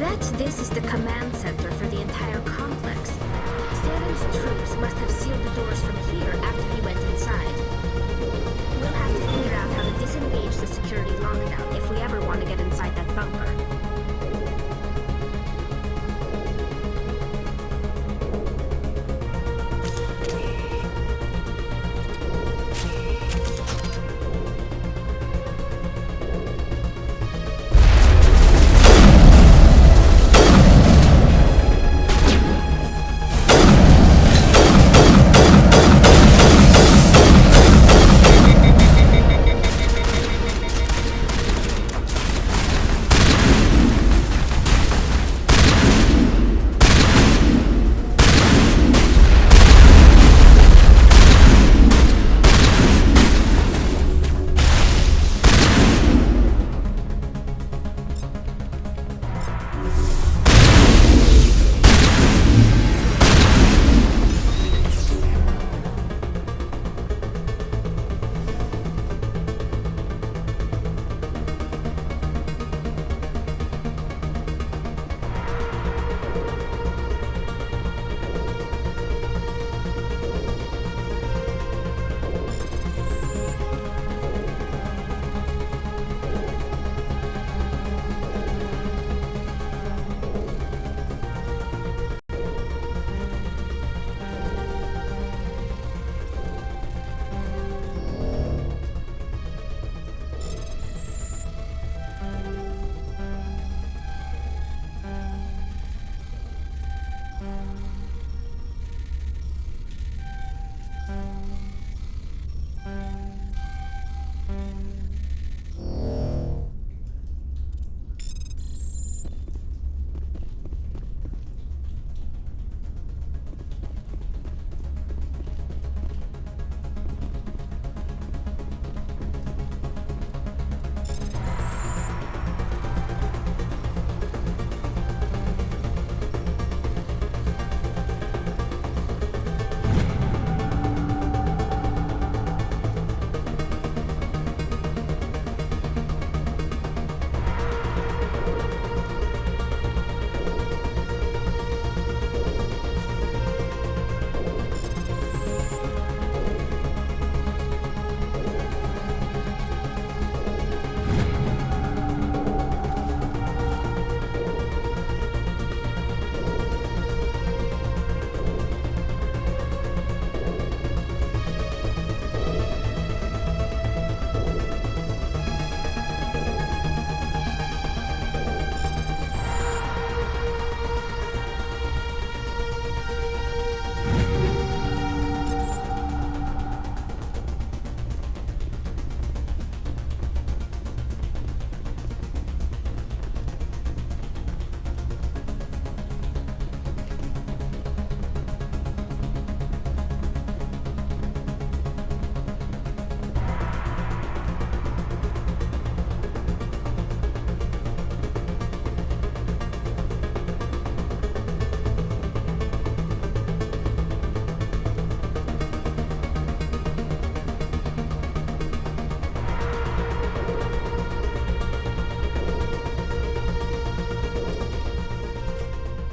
bet this is the command center for the entire complex. Saren's troops must have sealed the doors from here after he went inside. We'll have to figure out how to disengage the security lockdown if we ever want to get inside that bunker.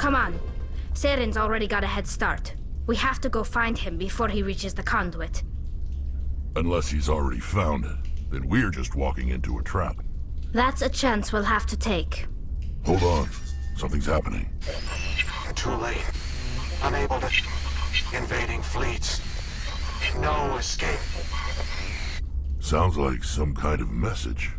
Come on. Saren's already got a head start. We have to go find him before he reaches the conduit. Unless he's already found it, then we're just walking into a trap. That's a chance we'll have to take. Hold on. Something's happening. Too late. Unable to... Invading fleets. No escape. Sounds like some kind of message,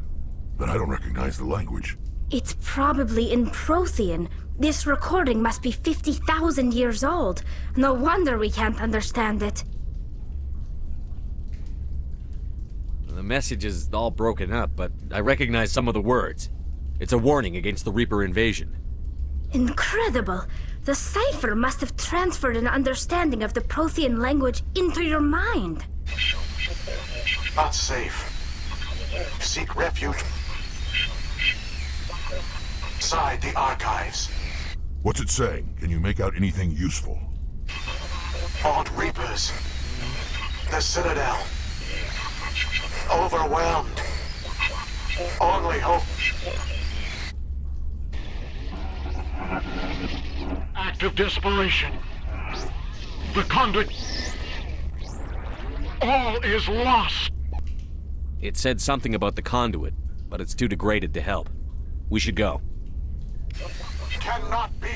but I don't recognize the language. It's probably in Prothean. This recording must be 50,000 years old. No wonder we can't understand it. The message is all broken up, but I recognize some of the words. It's a warning against the Reaper invasion. Incredible! The cipher must have transferred an understanding of the Prothean language into your mind. Not safe. Seek refuge inside the archives. What's it saying? Can you make out anything useful? Fought Reapers. The Citadel. Overwhelmed. Only hope. Act of desperation. The conduit... All is lost. It said something about the conduit, but it's too degraded to help. We should go. Cannot be...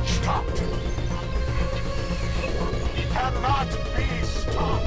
Stopped. Cannot be stopped.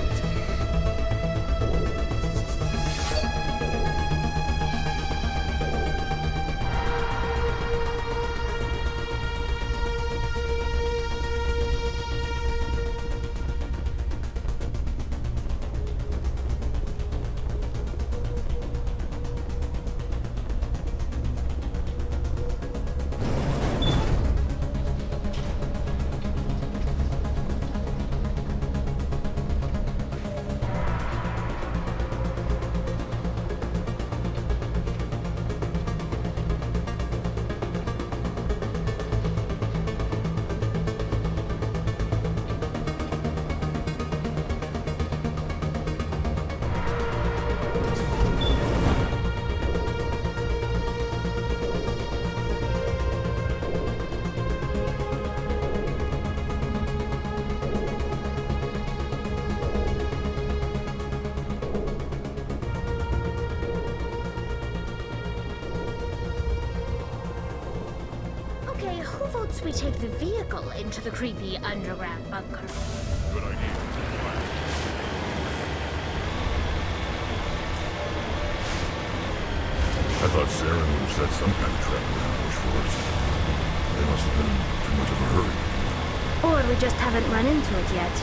Okay, who votes we take the vehicle into the creepy underground bunker? Good idea. I thought Saren would have set some kind of trap or ambush for us. They must have been in too much of a hurry. Or we just haven't run into it yet.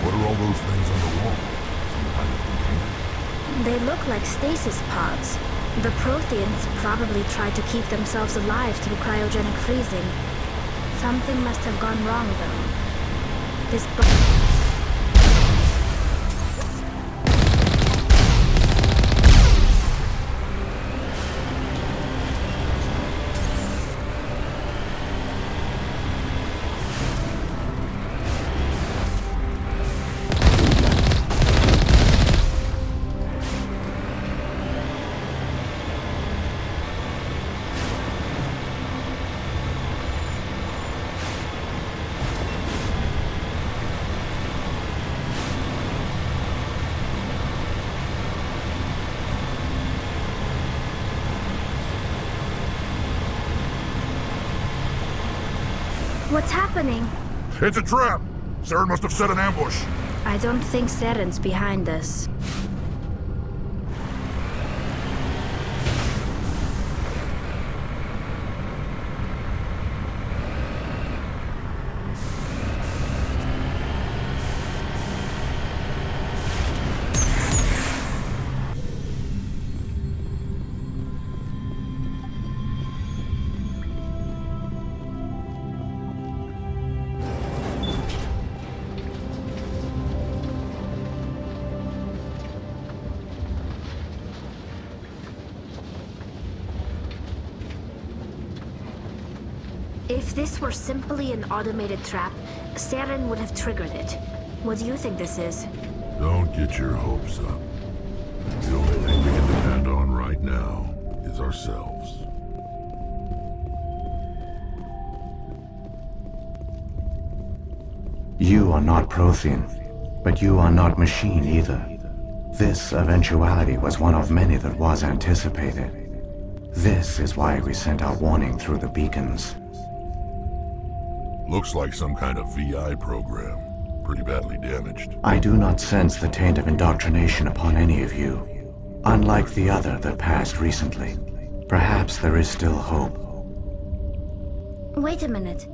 What are all those things on the wall? Some kind of container? They look like stasis pods. The Protheans probably tried to keep themselves alive through cryogenic freezing. Something must have gone wrong, though. This What's happening? It's a trap! Saren must have set an ambush. I don't think Saren's behind us. If this were simply an automated trap, Saren would have triggered it. What do you think this is? Don't get your hopes up. The only thing we can depend on right now is ourselves. You are not Prothean. But you are not machine either. This eventuality was one of many that was anticipated. This is why we sent our warning through the beacons. Looks like some kind of VI program. Pretty badly damaged. I do not sense the taint of indoctrination upon any of you. Unlike the other that passed recently. Perhaps there is still hope. Wait a minute.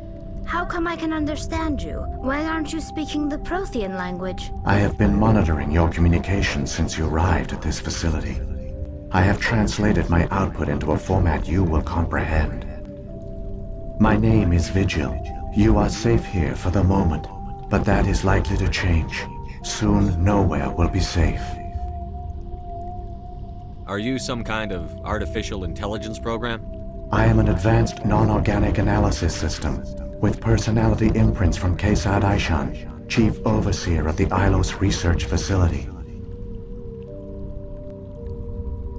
How come I can understand you? Why aren't you speaking the Prothean language? I have been monitoring your communications since you arrived at this facility. I have translated my output into a format you will comprehend. My name is Vigil. You are safe here for the moment, but that is likely to change. Soon, nowhere will be safe. Are you some kind of artificial intelligence program? I am an advanced non-organic analysis system, with personality imprints from Kesad Aishan, Chief Overseer of the Ilos Research Facility.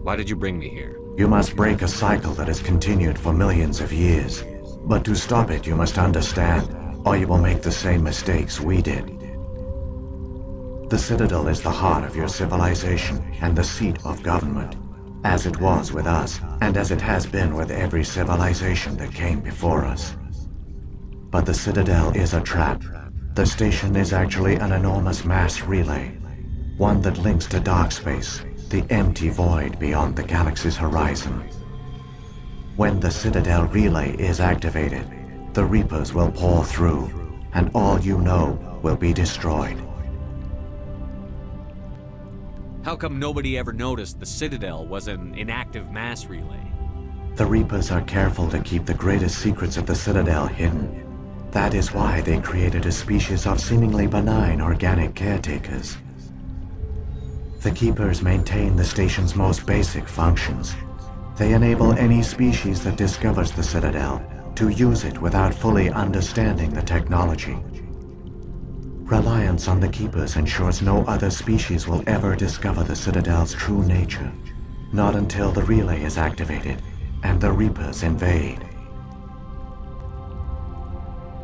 Why did you bring me here? You must break a cycle that has continued for millions of years. But to stop it, you must understand, or you will make the same mistakes we did. The Citadel is the heart of your civilization and the seat of government, as it was with us, and as it has been with every civilization that came before us. But the Citadel is a trap. The station is actually an enormous mass relay, one that links to dark space, the empty void beyond the galaxy's horizon. When the Citadel relay is activated, the Reapers will pour through, and all you know will be destroyed. How come nobody ever noticed the Citadel was an inactive mass relay? The Reapers are careful to keep the greatest secrets of the Citadel hidden. That is why they created a species of seemingly benign organic caretakers. The Keepers maintain the station's most basic functions. They enable any species that discovers the Citadel to use it without fully understanding the technology. Reliance on the Keepers ensures no other species will ever discover the Citadel's true nature. Not until the relay is activated and the Reapers invade.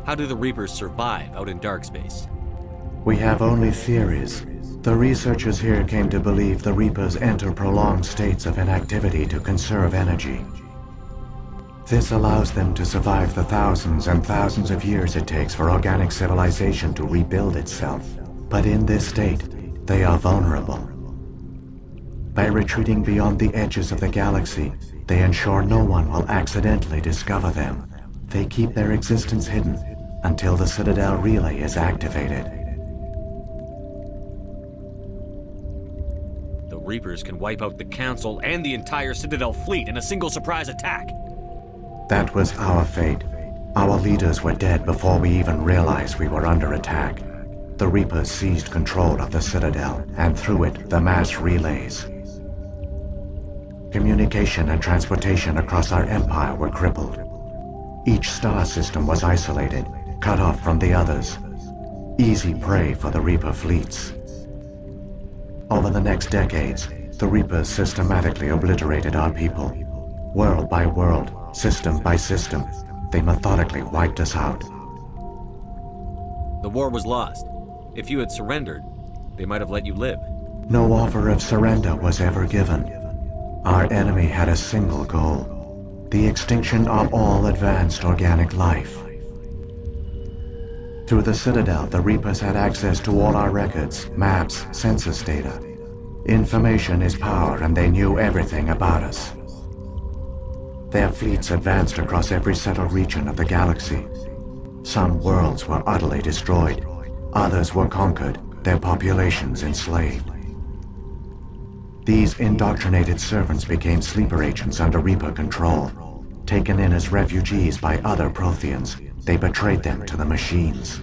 How do the Reapers survive out in dark space? We have only theories. The researchers here came to believe the Reapers enter prolonged states of inactivity to conserve energy. This allows them to survive the thousands and thousands of years it takes for organic civilization to rebuild itself. But in this state, they are vulnerable. By retreating beyond the edges of the galaxy, they ensure no one will accidentally discover them. They keep their existence hidden until the Citadel relay is activated. The Reapers can wipe out the Council and the entire Citadel fleet in a single surprise attack. That was our fate. Our leaders were dead before we even realized we were under attack. The Reapers seized control of the Citadel, and through it, the mass relays. Communication and transportation across our empire were crippled. Each star system was isolated, cut off from the others. Easy prey for the Reaper fleets. Over the next decades, the Reapers systematically obliterated our people. World by world, system by system, they methodically wiped us out. The war was lost. If you had surrendered, they might have let you live. No offer of surrender was ever given. Our enemy had a single goal: the extinction of all advanced organic life. Through the Citadel, the Reapers had access to all our records, maps, census data. Information is power, and they knew everything about us. Their fleets advanced across every settled region of the galaxy. Some worlds were utterly destroyed. Others were conquered, their populations enslaved. These indoctrinated servants became sleeper agents under Reaper control. Taken in as refugees by other Protheans, they betrayed them to the machines.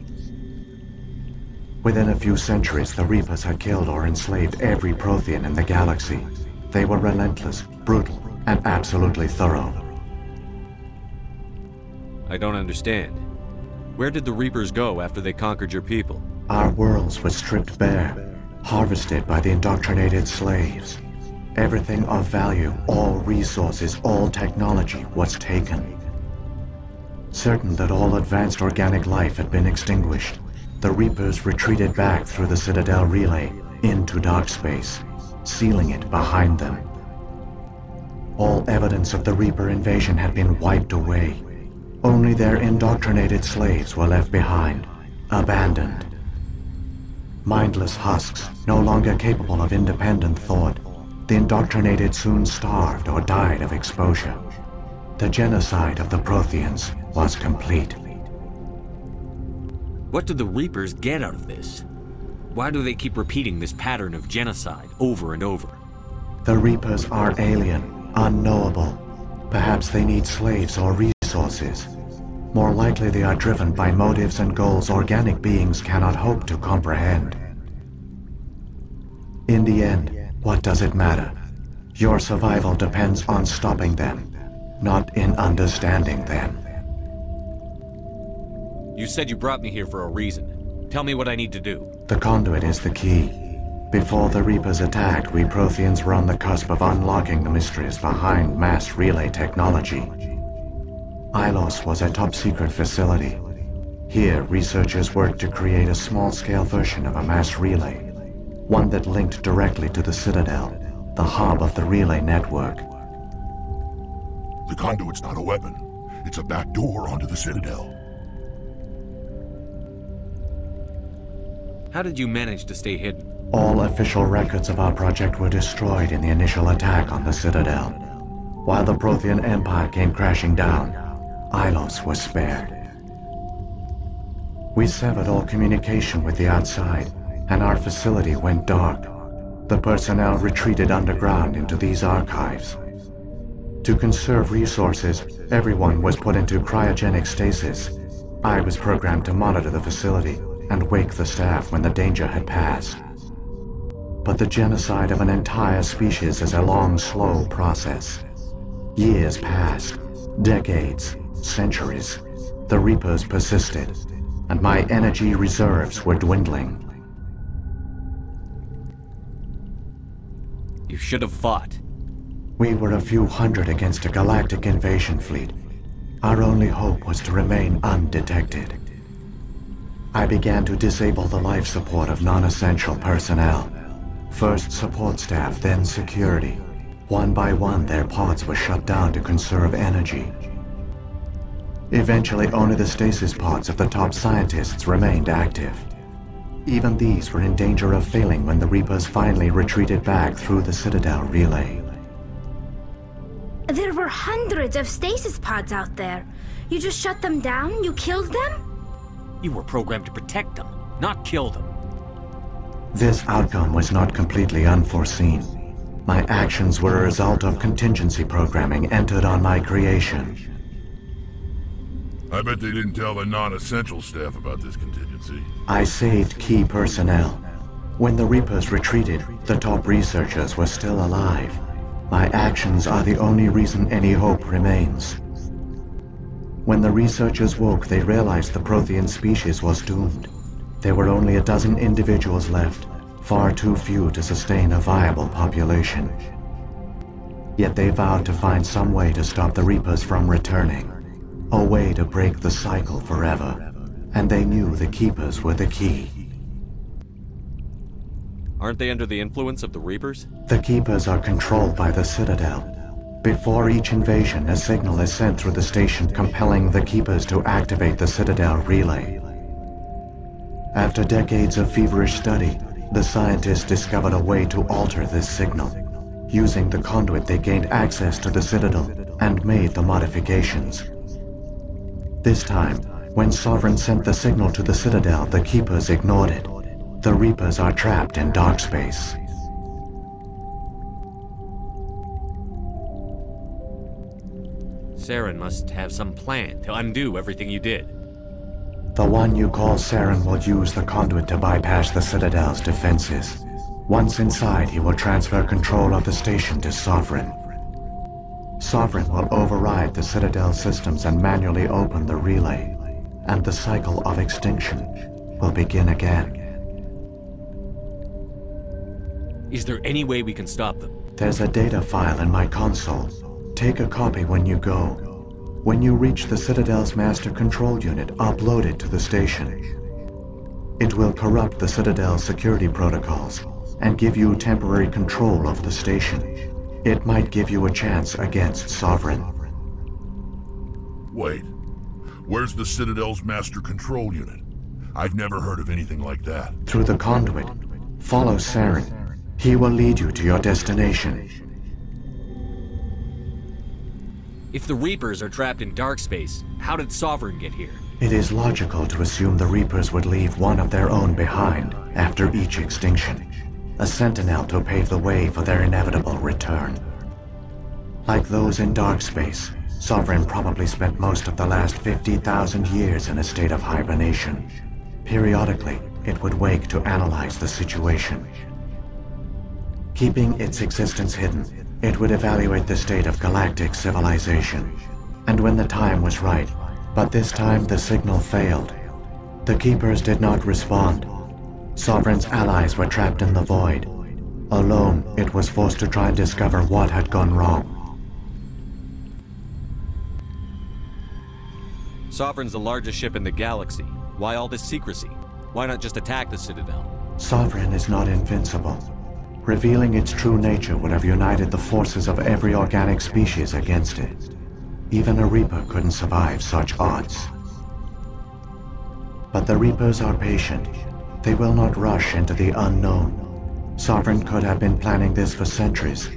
Within a few centuries, the Reapers had killed or enslaved every Prothean in the galaxy. They were relentless, brutal, and absolutely thorough. I don't understand. Where did the Reapers go after they conquered your people? Our worlds were stripped bare, harvested by the indoctrinated slaves. Everything of value, all resources, all technology was taken. Certain that all advanced organic life had been extinguished, the Reapers retreated back through the Citadel relay into dark space, sealing it behind them. All evidence of the Reaper invasion had been wiped away. Only their indoctrinated slaves were left behind, abandoned. Mindless husks, no longer capable of independent thought, the indoctrinated soon starved or died of exposure. The genocide of the Protheans was complete. What do the Reapers get out of this? Why do they keep repeating this pattern of genocide over and over? The Reapers are alien, unknowable. Perhaps they need slaves or resources. More likely they are driven by motives and goals organic beings cannot hope to comprehend. In the end, what does it matter? Your survival depends on stopping them, not in understanding them. You said you brought me here for a reason. Tell me what I need to do. The conduit is the key. Before the Reapers attacked, we Protheans were on the cusp of unlocking the mysteries behind mass relay technology. Ilos was a top-secret facility. Here, researchers worked to create a small-scale version of a mass relay, one that linked directly to the Citadel, the hub of the relay network. The conduit's not a weapon. It's a back door onto the Citadel. How did you manage to stay hidden? All official records of our project were destroyed in the initial attack on the Citadel. While the Prothean Empire came crashing down, Ilos was spared. We severed all communication with the outside, and our facility went dark. The personnel retreated underground into these archives. To conserve resources, everyone was put into cryogenic stasis. I was programmed to monitor the facility and wake the staff when the danger had passed. But the genocide of an entire species is a long, slow process. Years passed, decades, centuries. The Reapers persisted, and my energy reserves were dwindling. You should have fought. We were a few hundred against a galactic invasion fleet. Our only hope was to remain undetected. I began to disable the life support of non-essential personnel. First support staff, then security. One by one, their pods were shut down to conserve energy. Eventually, only the stasis pods of the top scientists remained active. Even these were in danger of failing when the Reapers finally retreated back through the Citadel relay. There were hundreds of stasis pods out there. You just shut them down? You killed them? You were programmed to protect them, not kill them. This outcome was not completely unforeseen. My actions were a result of contingency programming entered on my creation. I bet they didn't tell the non-essential staff about this contingency. I saved key personnel. When the Reapers retreated, the top researchers were still alive. My actions are the only reason any hope remains. When the researchers woke, they realized the Prothean species was doomed. There were only a dozen individuals left, far too few to sustain a viable population. Yet they vowed to find some way to stop the Reapers from returning, a way to break the cycle forever, and they knew the Keepers were the key. Aren't they under the influence of the Reapers? The Keepers are controlled by the Citadel. Before each invasion, a signal is sent through the station compelling the Keepers to activate the Citadel relay. After decades of feverish study, the scientists discovered a way to alter this signal. Using the conduit, they gained access to the Citadel and made the modifications. This time, when Sovereign sent the signal to the Citadel, the Keepers ignored it. The Reapers are trapped in dark space. Saren must have some plan to undo everything you did. The one you call Saren will use the conduit to bypass the Citadel's defenses. Once inside, he will transfer control of the station to Sovereign. Sovereign will override the Citadel systems and manually open the relay, and the cycle of extinction will begin again. Is there any way we can stop them? There's a data file in my console. Take a copy when you go. When you reach the Citadel's master control unit, upload it to the station. Once inside, he will transfer control of the station to Sovereign. Sovereign will override the Citadel's systems and manually open the relay, and the cycle of extinction will begin again. Is there any way we can stop them? There's a data file in my console. Take a copy when you go. When you reach the Citadel's master control unit, upload it to the station. It will corrupt the Citadel's security protocols and give you temporary control of the station. It might give you a chance against Sovereign. Wait, where's the Citadel's master control unit? I've never heard of anything like that. Through the conduit, follow Saren. He will lead you to your destination. If the Reapers are trapped in dark space, how did Sovereign get here? It is logical to assume the Reapers would leave one of their own behind after each extinction. A sentinel to pave the way for their inevitable return. Like those in dark space, Sovereign probably spent most of the last 50,000 years in a state of hibernation. Periodically, it would wake to analyze the situation. Keeping its existence hidden, it would evaluate the state of galactic civilization. And when the time was right, but this time the signal failed. The Keepers did not respond. Sovereign's allies were trapped in the void. Alone, it was forced to try and discover what had gone wrong. Sovereign's the largest ship in the galaxy. Why all this secrecy? Why not just attack the Citadel? Sovereign is not invincible. Revealing its true nature would have united the forces of every organic species against it. Even a Reaper couldn't survive such odds. But the Reapers are patient. They will not rush into the unknown. Sovereign could have been planning this for centuries,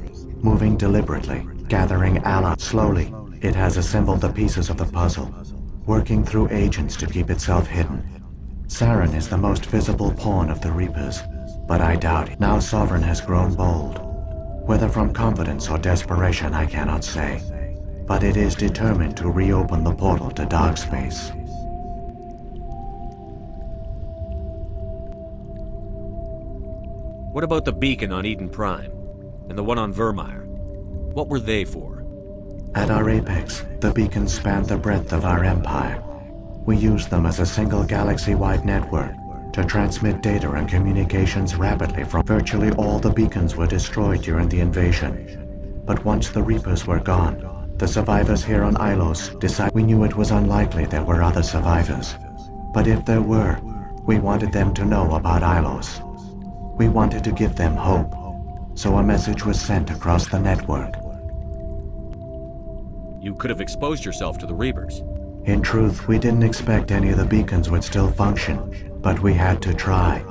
moving deliberately, gathering allies. Slowly, it has assembled the pieces of the puzzle, working through agents to keep itself hidden. Saren is the most visible pawn of the Reapers, but I doubt it. Now Sovereign has grown bold. Whether from confidence or desperation, I cannot say. But it is determined to reopen the portal to dark space. What about the beacon on Eden Prime? And the one on Vermeer? What were they for? At our apex, the beacons spanned the breadth of our empire. We used them as a single galaxy-wide network to transmit data and communications rapidly from virtually all the beacons were destroyed during the invasion. But once the Reapers were gone, the survivors here on Ilos decided we knew it was unlikely there were other survivors. But if there were, we wanted them to know about Ilos. We wanted to give them hope, so a message was sent across the network. You could have exposed yourself to the Reapers. In truth, we didn't expect any of the beacons would still function, but we had to try.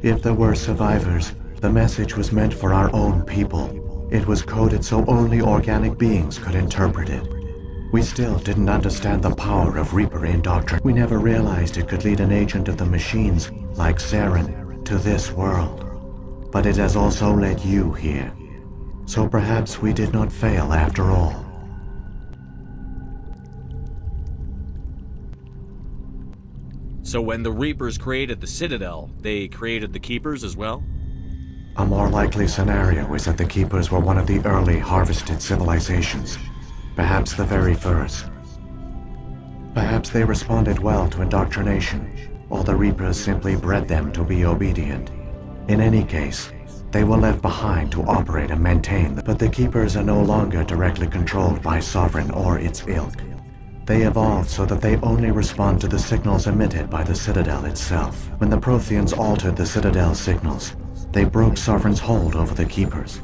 If there were survivors, the message was meant for our own people. It was coded so only organic beings could interpret it. We still didn't understand the power of Reaper indoctrination. We never realized it could lead an agent of the machines, like Saren, to this world. But it has also led you here. So perhaps we did not fail after all. So when the Reapers created the Citadel, they created the Keepers as well? A more likely scenario is that the Keepers were one of the early harvested civilizations, perhaps the very first. Perhaps they responded well to indoctrination, or the Reapers simply bred them to be obedient. In any case, they were left behind to operate and maintain them. But the Keepers are no longer directly controlled by Sovereign or its ilk. They evolved so that they only respond to the signals emitted by the Citadel itself. When the Protheans altered the Citadel's signals, they broke Sovereign's hold over the Keepers.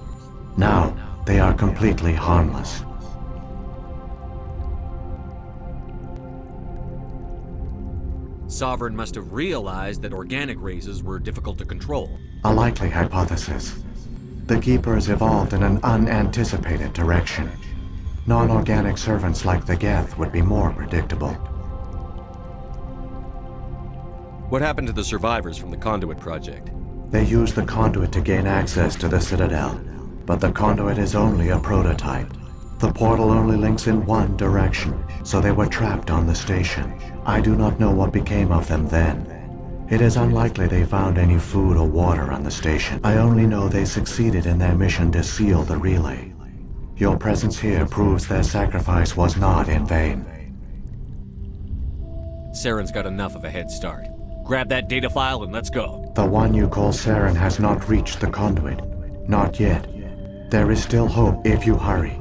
Now, they are completely harmless. Sovereign must have realized that organic races were difficult to control. A likely hypothesis. The Keepers evolved in an unanticipated direction. Non-organic servants like the Geth would be more predictable. What happened to the survivors from the Conduit project? They used the conduit to gain access to the Citadel, but the conduit is only a prototype. The portal only links in one direction, so they were trapped on the station. I do not know what became of them then. It is unlikely they found any food or water on the station. I only know they succeeded in their mission to seal the relay. Your presence here proves their sacrifice was not in vain. Saren's got enough of a head start. Grab that data file and let's go. The one you call Saren has not reached the conduit. Not yet. There is still hope if you hurry.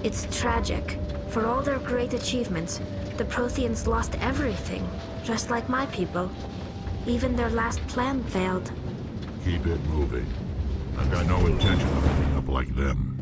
It's tragic. For all their great achievements, the Protheans lost everything, just like my people. Even their last plan failed. Keep it moving. I've got no intention of ending up like them.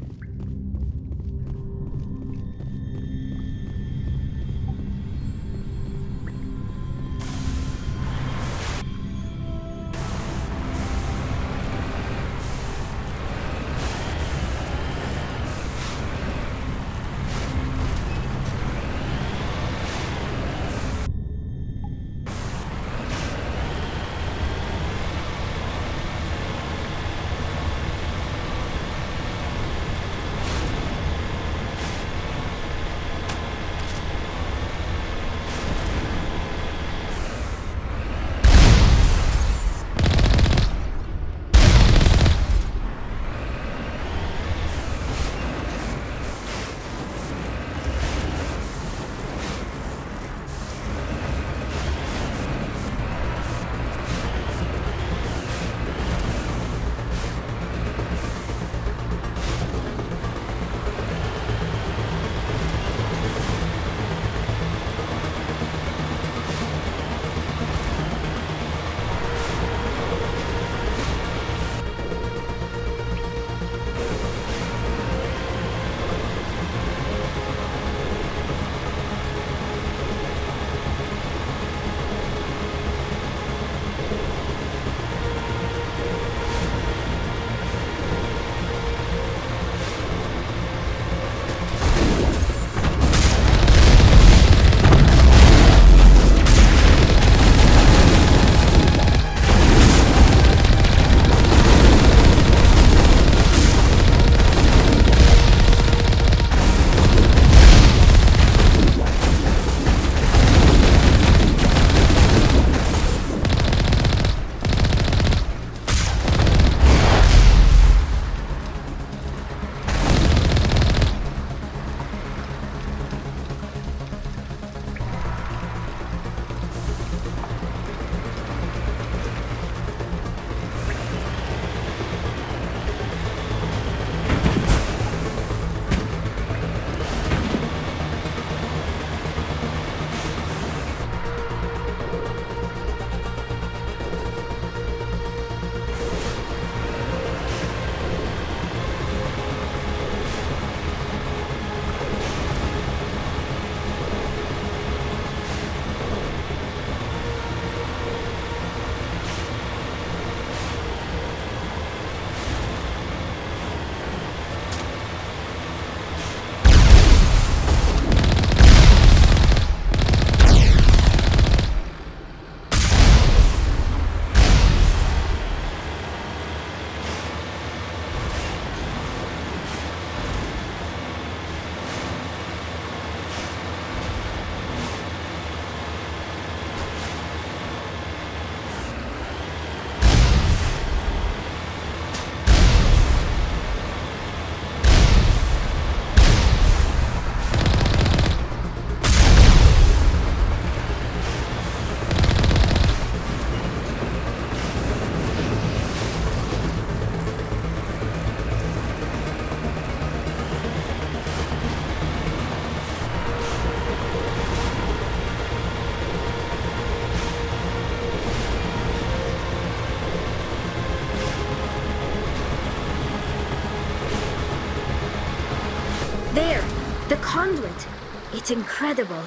There! The conduit! It's incredible.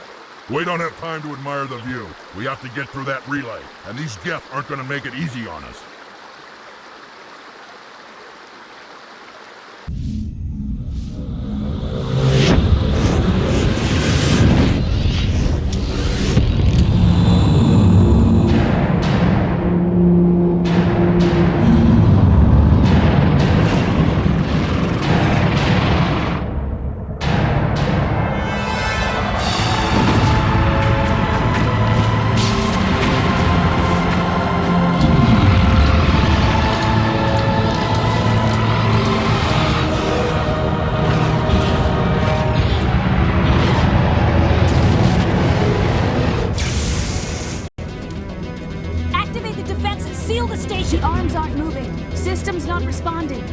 We don't have time to admire the view. We have to get through that relay, and these Geth aren't gonna make it easy on us. Seal the station! The arms aren't moving. System's not responding.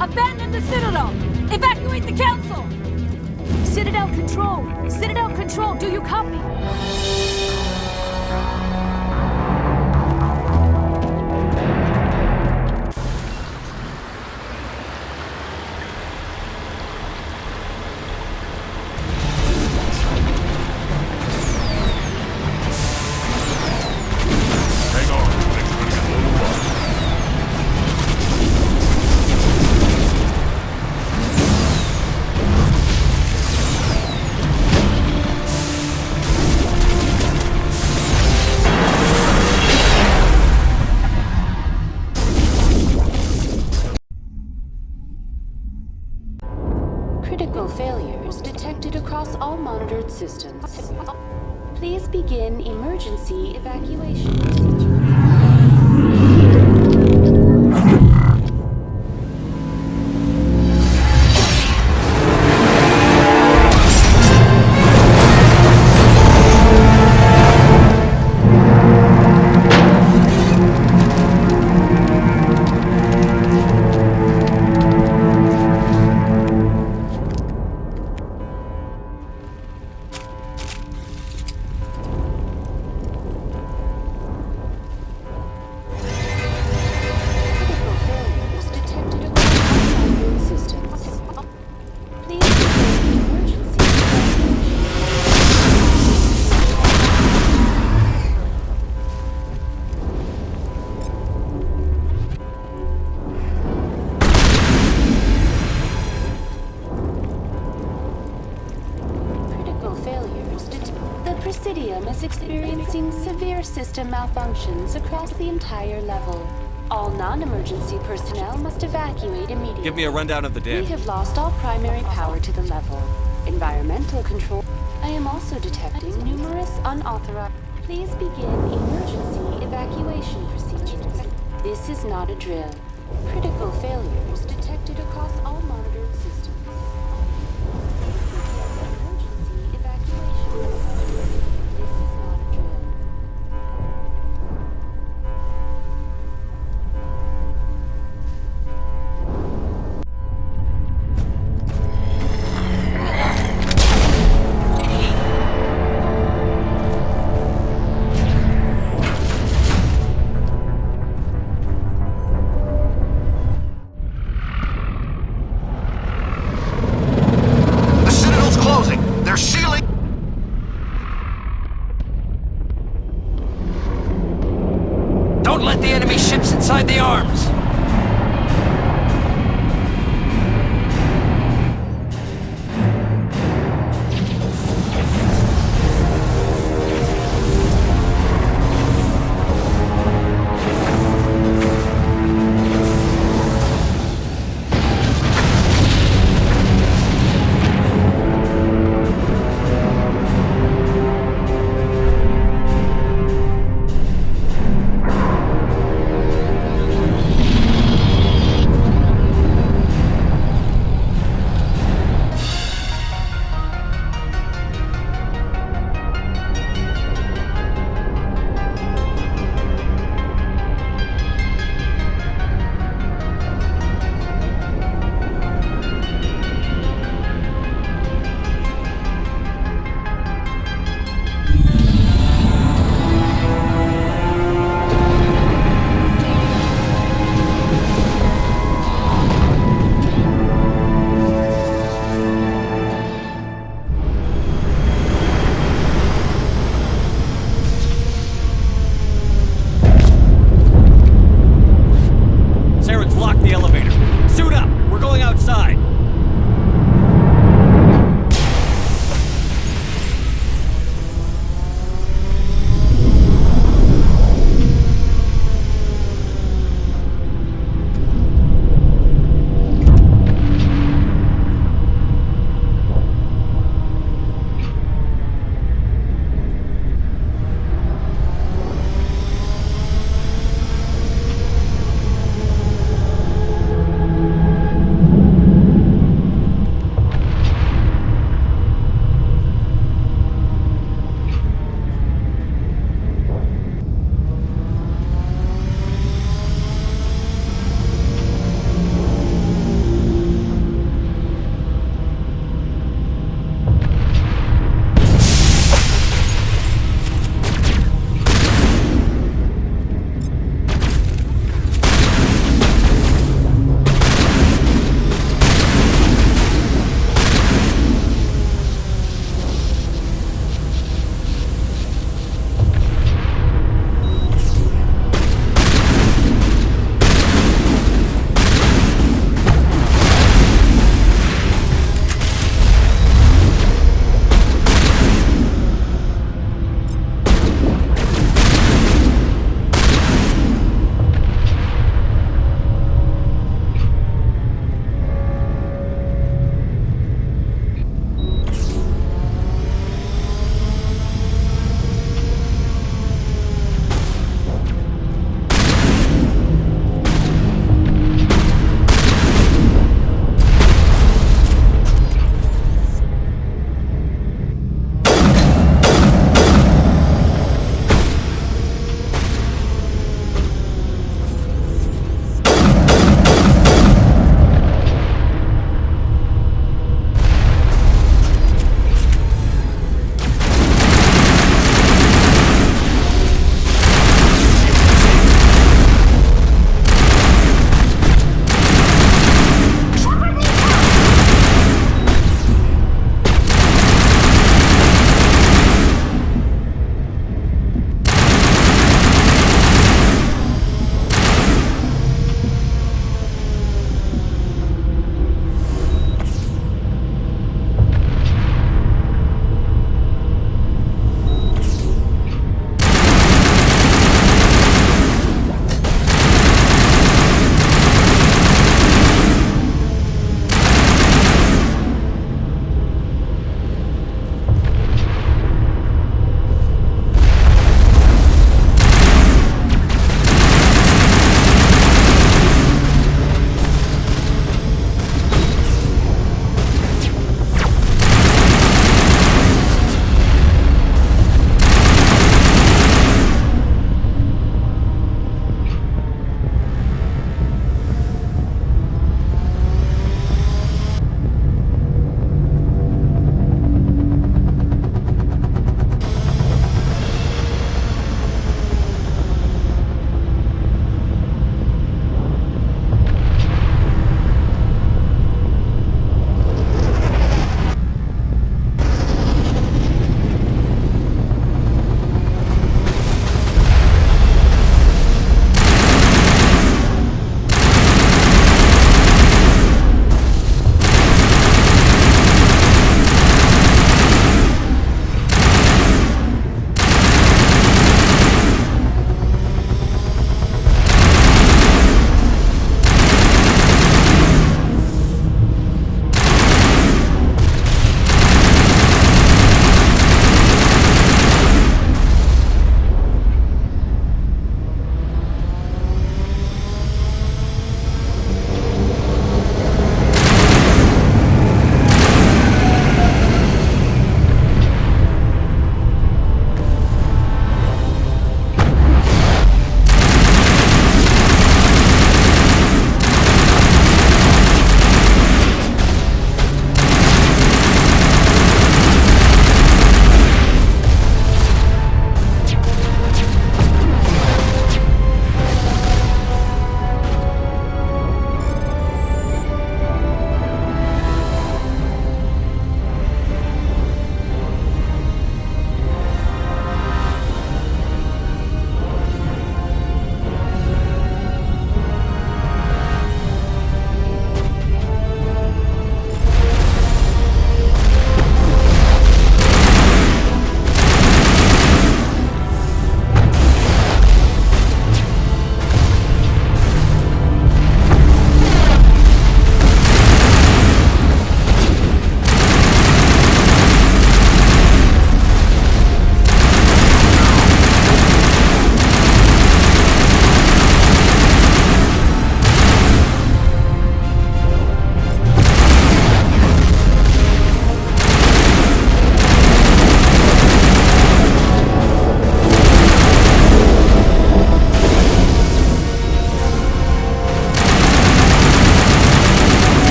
Abandon the Citadel! Evacuate the Council! Citadel Control! Citadel Control, do you copy? Hang on, things are gonna get a little rough. Critical failures detected across all monitored systems. Please begin emergency evacuation procedure. Critical failures detected across all monitored systems. Please begin emergency evacuation. Critical failures The Presidium is experiencing severe system malfunctions across the entire level. All non-emergency personnel must evacuate immediately. Give me a rundown of the We damage. have lost all primary power to the level. Environmental control. I am also detecting numerous unauthorized. Please begin emergency evacuation procedures. This is not a drill. Critical failures detected across all monitored systems. Emergency evacuation procedures. This is not a drill. The Citadel's closing! They're sealing! Don't let the enemy ships inside the arms!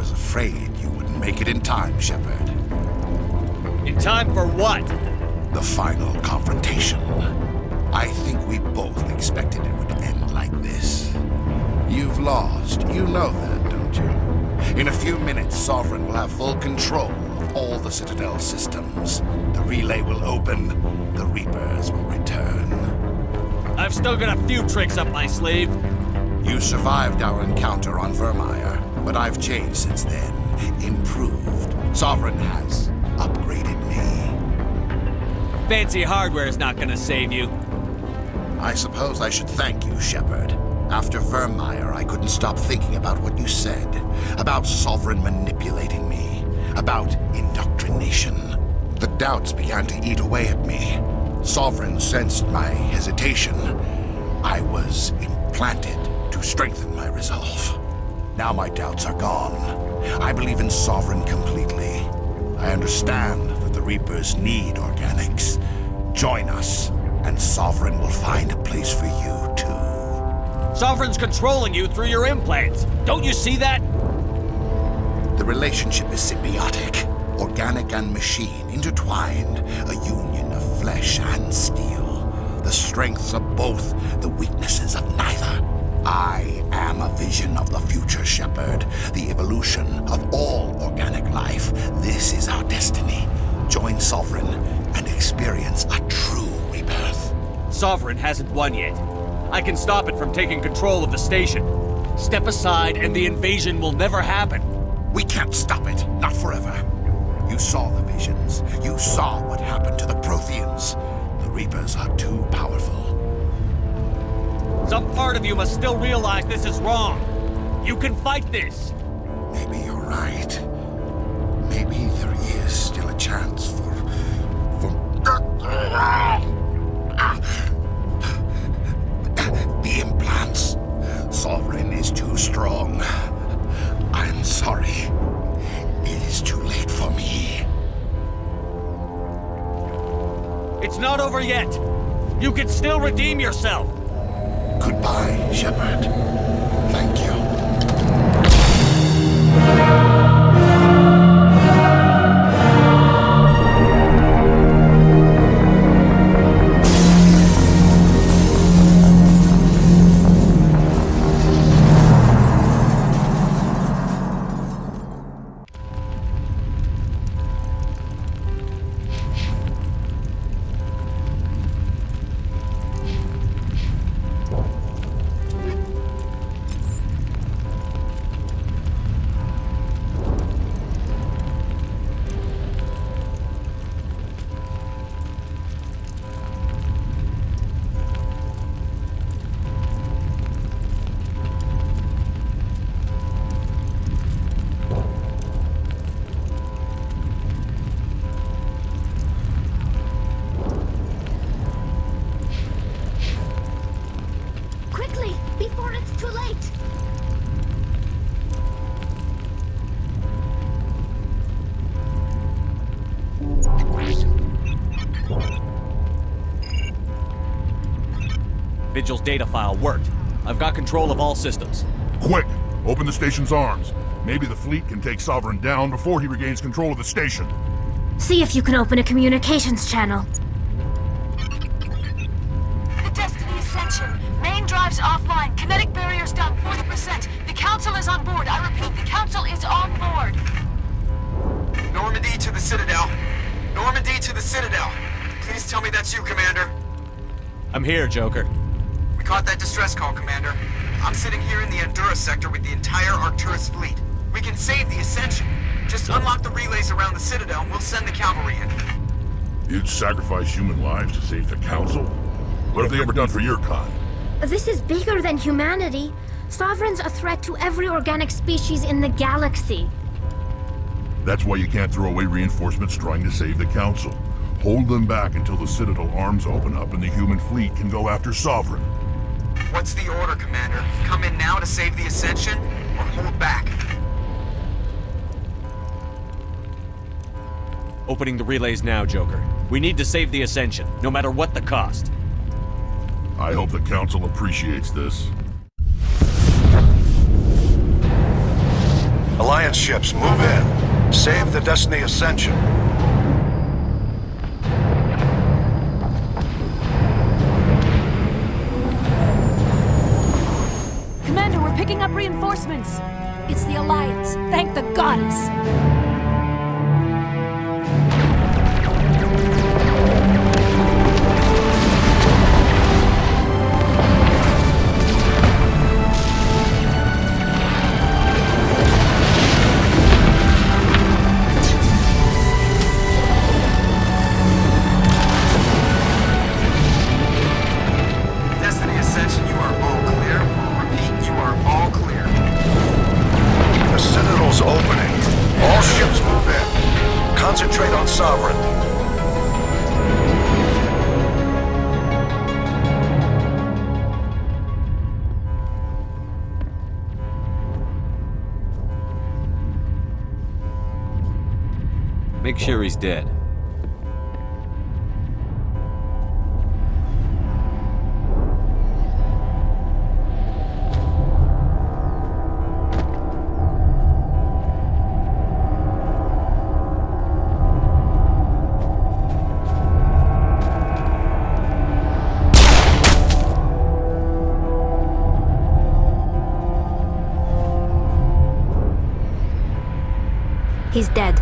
was afraid you wouldn't make it in time, Shepard. In time for what? The final confrontation. I think we both expected it would end like this. You've lost. You know that, don't you? In a few minutes, Sovereign will have full control of all the Citadel systems. The relay will open. The Reapers will return. I've still got a few tricks up my sleeve. You survived our encounter on Vermeer, but I've changed since then. Improved. Sovereign has upgraded me. Fancy hardware is not gonna save you. I suppose I should thank you, Shepard. After Vermeer, I couldn't stop thinking about what you said. About Sovereign manipulating me. About indoctrination. The doubts began to eat away at me. Sovereign sensed my hesitation. I was implanted to strengthen my resolve. Now my doubts are gone. I believe in Sovereign completely. I understand that the Reapers need organics. Join us, and Sovereign will find a place for you, too. Sovereign's controlling you through your implants. Don't you see that? The relationship is symbiotic. Organic and machine, intertwined. A union of flesh and steel. The strengths of both, the weaknesses of neither. I am a vision of the future, Shepard. The evolution of all organic life. This is our destiny. Join Sovereign and experience a true rebirth. Sovereign hasn't won yet. I can stop it from taking control of the station. Step aside and the invasion will never happen. We can't stop it. Not forever. You saw the visions. You saw what happened to the Protheans. The Reapers are too powerful. Some part of you must still realize this is wrong. You can fight this. Maybe you're right. Maybe there is still a chance for... The implants. Sovereign is too strong. I'm sorry. It is too late for me. It's not over yet. You can still redeem yourself. Goodbye, Shepard. Thank you. Before it's too late! Vigil's data file worked. I've got control of all systems. Quick! Open the station's arms. Maybe the fleet can take Sovereign down before he regains control of the station. See if you can open a communications channel. The Destiny Ascension. Main drives offline. Kinetic barriers down 40%. The Council is on board. I repeat, the Council is on board. Normandy to the Citadel. Normandy to the Citadel. Please tell me that's you, Commander. I'm here, Joker. We caught that distress call, Commander. I'm sitting here in the Endura sector with the entire Arcturus fleet. We can save the Ascension. Just unlock the relays around the Citadel and we'll send the cavalry in. You'd sacrifice human lives to save the Council? What have they ever done for your kind? This is bigger than humanity. Sovereign's a threat to every organic species in the galaxy. That's why you can't throw away reinforcements trying to save the Council. Hold them back until the Citadel arms open up and the human fleet can go after Sovereign. What's the order, Commander? Come in now to save the Ascension, or hold back? Opening the relays now, Joker. We need to save the Ascension, no matter what the cost. I hope the Council appreciates this. Hello? Alliance ships, move in. Save the Destiny Ascension. Commander, we're picking up reinforcements. It's the Alliance. Thank the goddess. Destiny Ascension, you are all clear. Repeat, you are all clear. The Citadel's opening. All ships move in. Concentrate on Sovereign. Make sure he's dead. He's dead.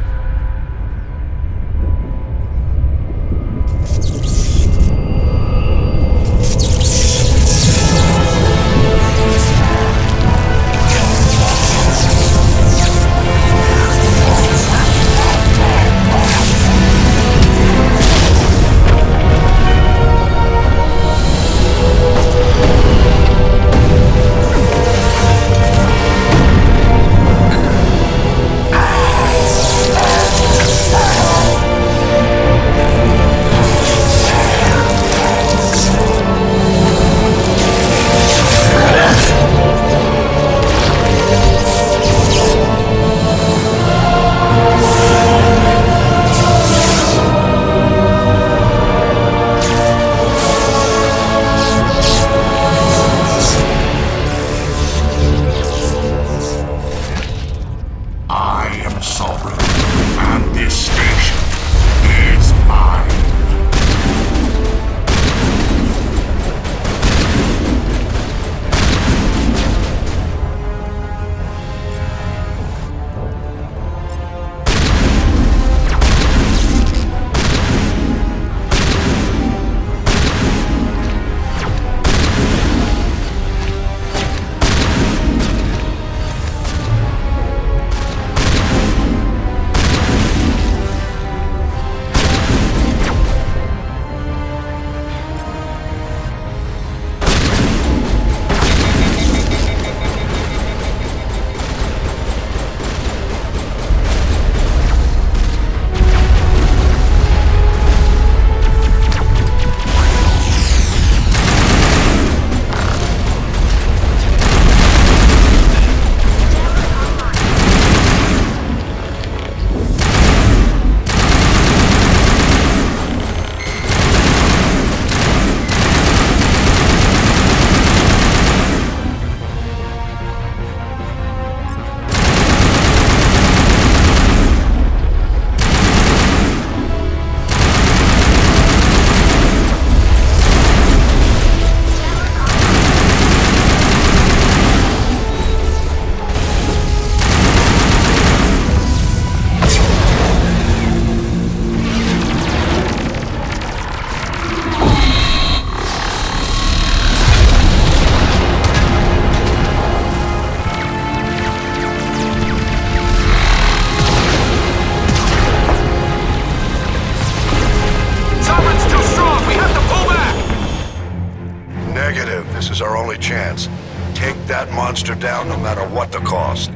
chance. Take that monster down no matter what the cost.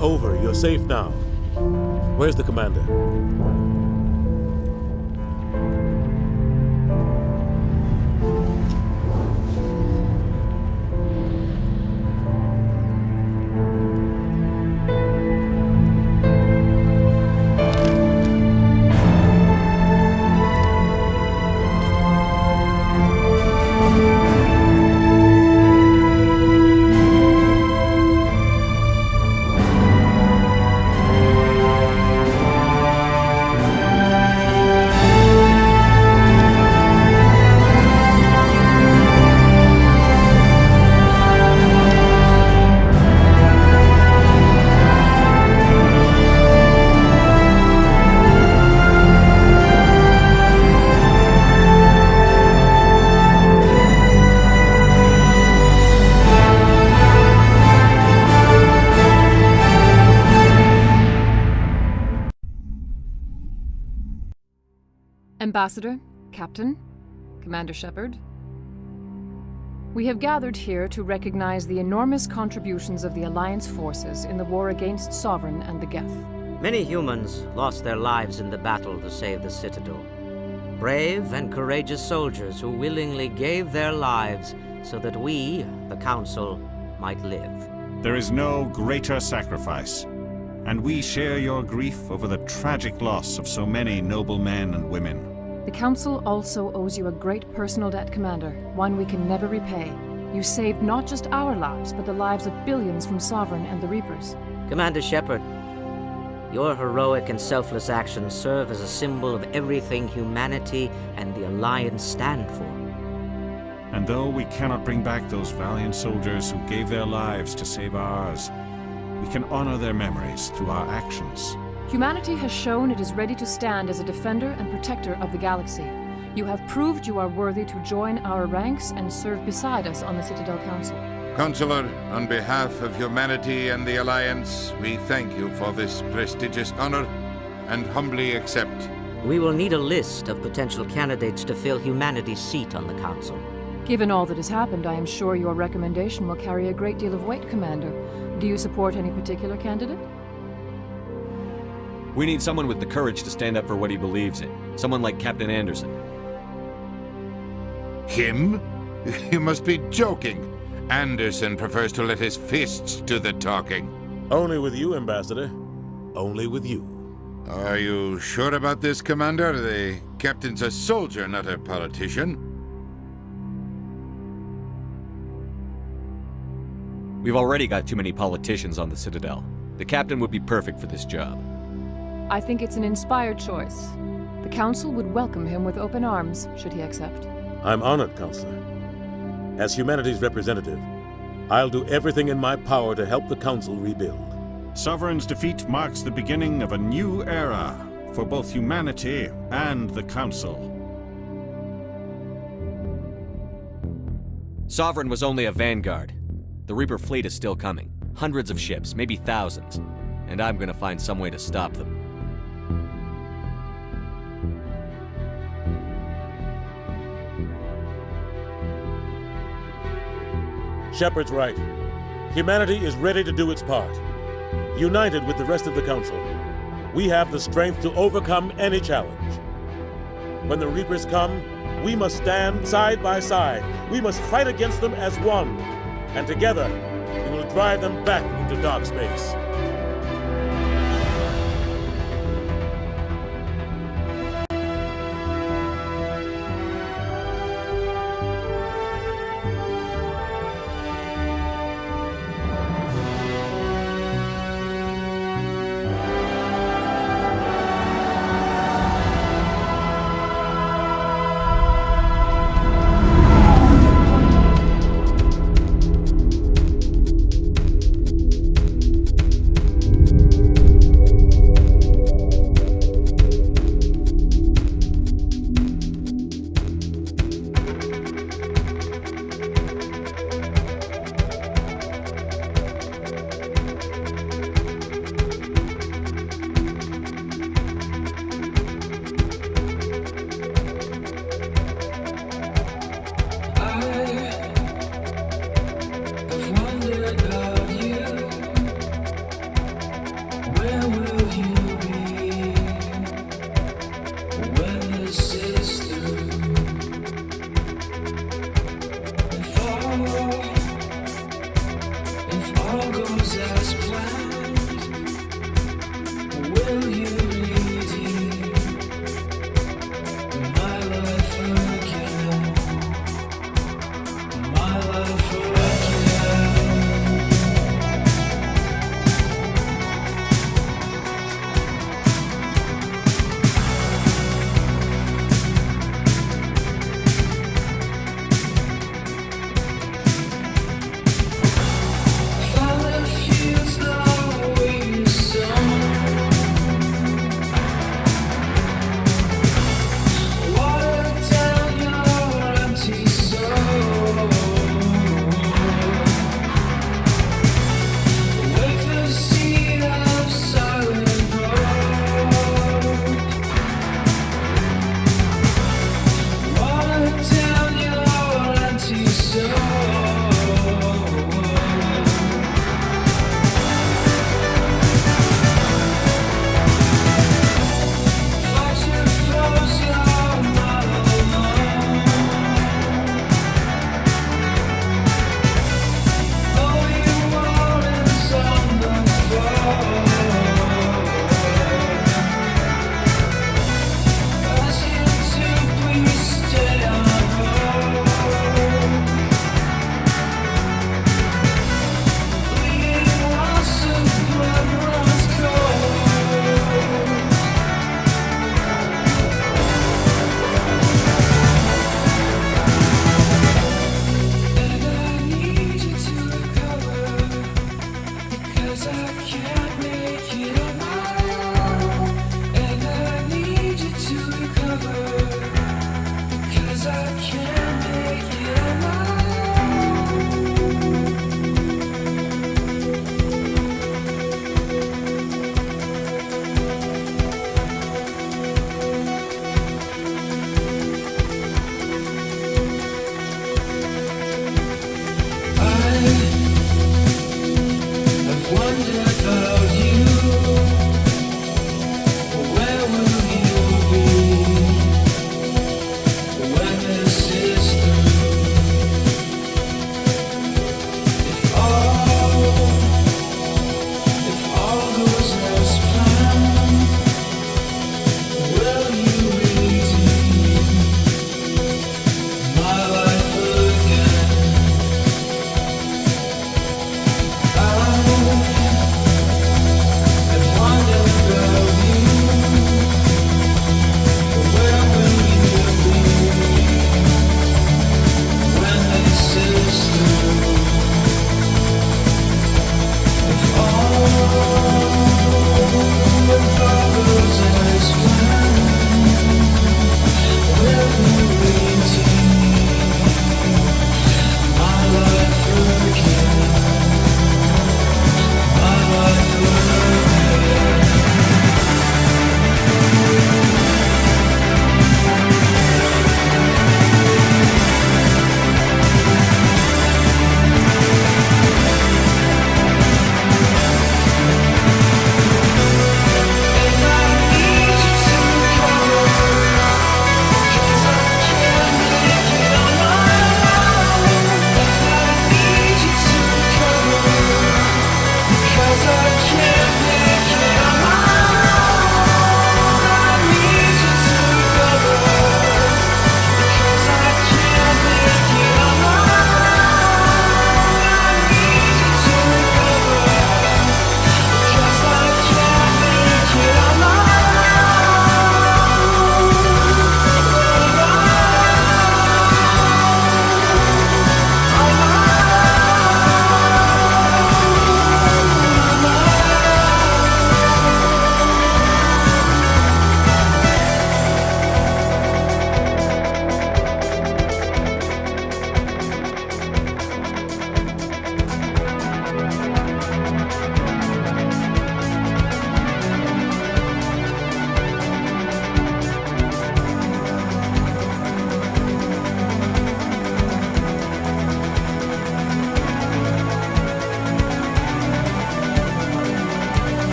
over. You're safe now. Where's the commander? Ambassador, Captain, Commander Shepard. We have gathered here to recognize the enormous contributions of the Alliance forces in the war against Sovereign and the Geth. Many humans lost their lives in the battle to save the Citadel. Brave and courageous soldiers who willingly gave their lives so that we, the Council, might live. There is no greater sacrifice, and we share your grief over the tragic loss of so many noble men and women. The Council also owes you a great personal debt, Commander, one we can never repay. You saved not just our lives, but the lives of billions from Sovereign and the Reapers. Commander Shepard, your heroic and selfless actions serve as a symbol of everything humanity and the Alliance stand for. And though we cannot bring back those valiant soldiers who gave their lives to save ours, we can honor their memories through our actions. Humanity has shown it is ready to stand as a defender and protector of the galaxy. You have proved you are worthy to join our ranks and serve beside us on the Citadel Council. Consular, on behalf of humanity and the Alliance, we thank you for this prestigious honor and humbly accept. We will need a list of potential candidates to fill humanity's seat on the Council. Given all that has happened, I am sure your recommendation will carry a great deal of weight, Commander. Do you support any particular candidate? We need someone with the courage to stand up for what he believes in. Someone like Captain Anderson. Him? You must be joking. Anderson prefers to let his fists do the talking. Only with you, Ambassador. Only with you. Are you sure about this, Commander? The captain's a soldier, not a politician. We've already got too many politicians on the Citadel. The captain would be perfect for this job. I think it's an inspired choice. The Council would welcome him with open arms, should he accept. I'm honored, Counselor. As humanity's representative, I'll do everything in my power to help the Council rebuild. Sovereign's defeat marks the beginning of a new era for both humanity and the Council. Sovereign was only a vanguard. The Reaper fleet is still coming. Hundreds of ships, maybe thousands. And I'm gonna find some way to stop them. Shepard's right. Humanity is ready to do its part. United with the rest of the Council, we have the strength to overcome any challenge. When the Reapers come, we must stand side by side. We must fight against them as one. And together, we will drive them back into dark space. Where will